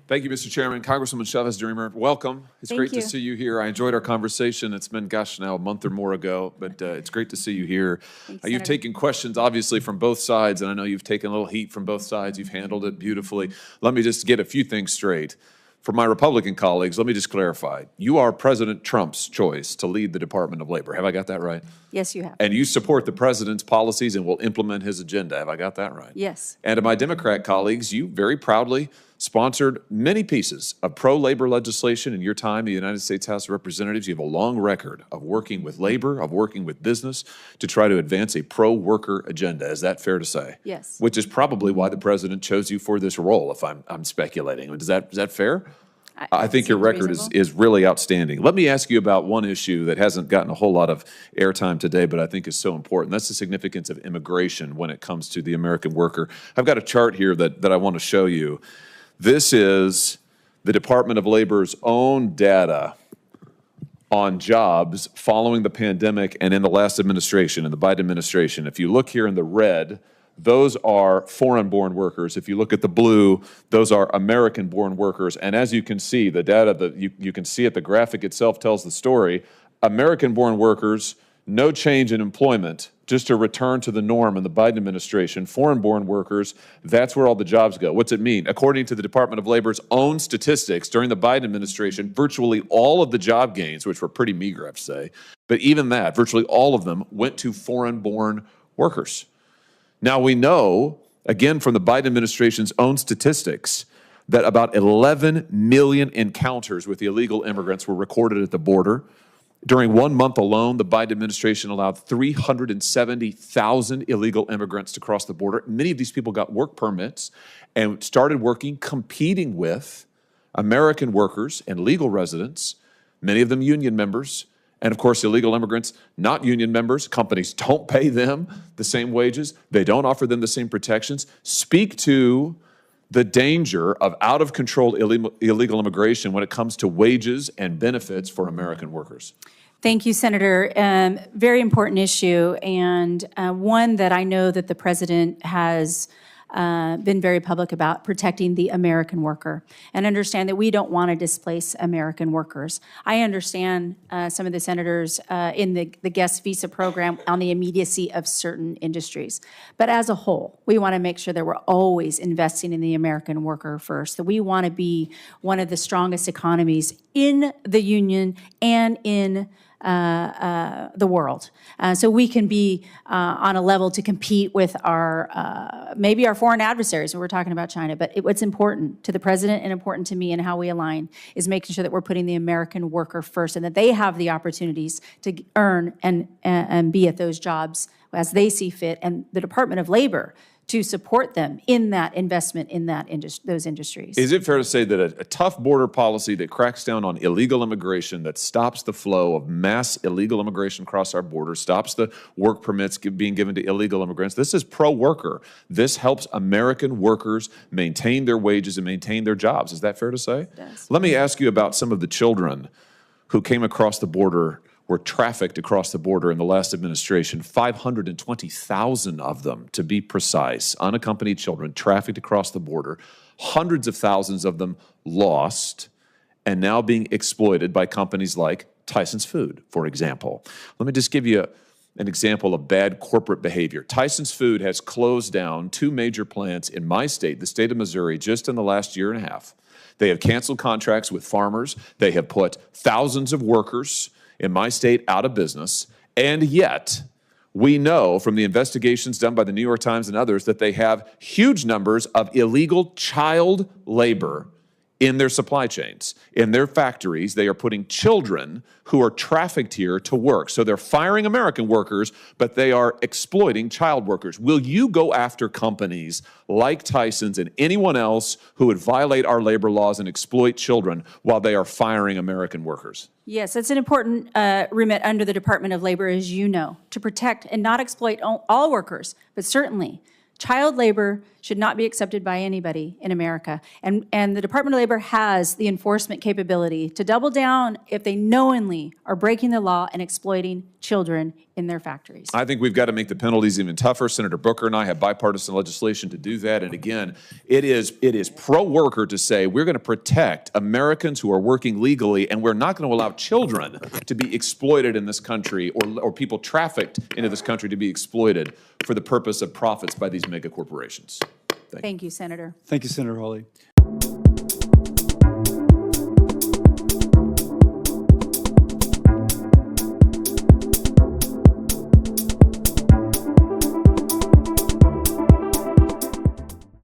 Thank you, Mr. Chairman. Congresswoman Chavez-Dreamer, welcome. It's great to see you here. I enjoyed our conversation. It's been, now a month or more ago, but it's great to see you here. You've taken questions, obviously, from both sides, and I know you've taken a little heat from both sides. You've handled it beautifully. Let me just get a few things straight. For my Republican colleagues, let me just clarify. You are President Trump's choice to lead the Department of Labor. Have I got that right? Yes, you have. And you support the president's policies and will implement his agenda. Have I got that right? Yes. And to my Democrat colleagues, you very proudly sponsored many pieces of pro-labor legislation in your time in the United States House of Representatives. You have a long record of working with labor, of working with business to try to advance a pro-worker agenda. Is that fair to say? Yes. Which is probably why the president chose you for this role, if I'm speculating. Is that fair? I think your record is really outstanding. Let me ask you about one issue that hasn't gotten a whole lot of airtime today, but I think is so important. That's the significance of immigration when it comes to the American worker. I've got a chart here that I want to show you. This is the Department of Labor's own data on jobs following the pandemic and in the last administration, in the Biden administration. If you look here in the red, those are foreign-born workers. If you look at the blue, those are American-born workers. And as you can see, the data that you can see it, the graphic itself tells the story. American-born workers, no change in employment, just a return to the norm in the Biden administration. Foreign-born workers, that's where all the jobs go. What's it mean? According to the Department of Labor's own statistics, during the Biden administration, virtually all of the job gains, which were pretty meager, I have to say, but even that, virtually all of them went to foreign-born workers. Now, we know, again, from the Biden administration's own statistics, that about 11 million encounters with illegal immigrants were recorded at the border. During 1 month alone, the Biden administration allowed 370,000 illegal immigrants to cross the border. Many of these people got work permits and started working, competing with American workers and legal residents, many of them union members. And of course, illegal immigrants, not union members, companies don't pay them the same wages. They don't offer them the same protections. Speak to the danger of out-of-control illegal immigration when it comes to wages and benefits for American workers. Thank you, Senator. Very important issue, and one that I know that the president has been very public about, protecting the American worker, and understand that we don't want to displace American workers. I understand some of the senators in the guest visa program on the immediacy of certain industries. But as a whole, we want to make sure that we're always investing in the American worker first, that we want to be one of the strongest economies in the union and in the world. So we can be on a level to compete with our, maybe our foreign adversaries when we're talking about China. But what's important to the president and important to me and how we align is making sure that we're putting the American worker first and that they have the opportunities to earn and be at those jobs as they see fit, and the Department of Labor to support them in that investment in that those industries. Is it fair to say that a tough border policy that cracks down on illegal immigration, that stops the flow of mass illegal immigration across our border, stops the work permits being given to illegal immigrants, this is pro-worker. This helps American workers maintain their wages and maintain their jobs. Is that fair to say? It does. Let me ask you about some of the children who came across the border, were trafficked across the border in the last administration. 520,000 of them, to be precise, unaccompanied children trafficked across the border. Hundreds of thousands of them lost and now being exploited by companies like Tyson's Food, for example. Let me just give you an example of bad corporate behavior. Tyson's Food has closed down 2 major plants in my state, the state of Missouri, just in the last year and a half. They have canceled contracts with farmers. They have put thousands of workers in my state out of business, and yet we know from the investigations done by the New York Times and others that they have huge numbers of illegal child labor in their supply chains. In their factories, they are putting children who are trafficked here to work. So they're firing American workers, but they are exploiting child workers. Will you go after companies like Tyson's and anyone else who would violate our labor laws and exploit children while they are firing American workers? Yes, that's an important remit under the Department of Labor, as you know, to protect and not exploit all workers, but certainly Child labor should not be accepted by anybody in America. And the Department of Labor has the enforcement capability to double down if they knowingly are breaking the law and exploiting children in their factories. I think we've got to make the penalties even tougher. Senator Booker and I have bipartisan legislation to do that. And again, it is pro-worker to say we're going to protect Americans who are working legally, and we're not going to allow children to be exploited in this country, or people trafficked into this country to be exploited for the purpose of profits by these mega corporations. Thank you, Senator. Thank you, Senator Hawley.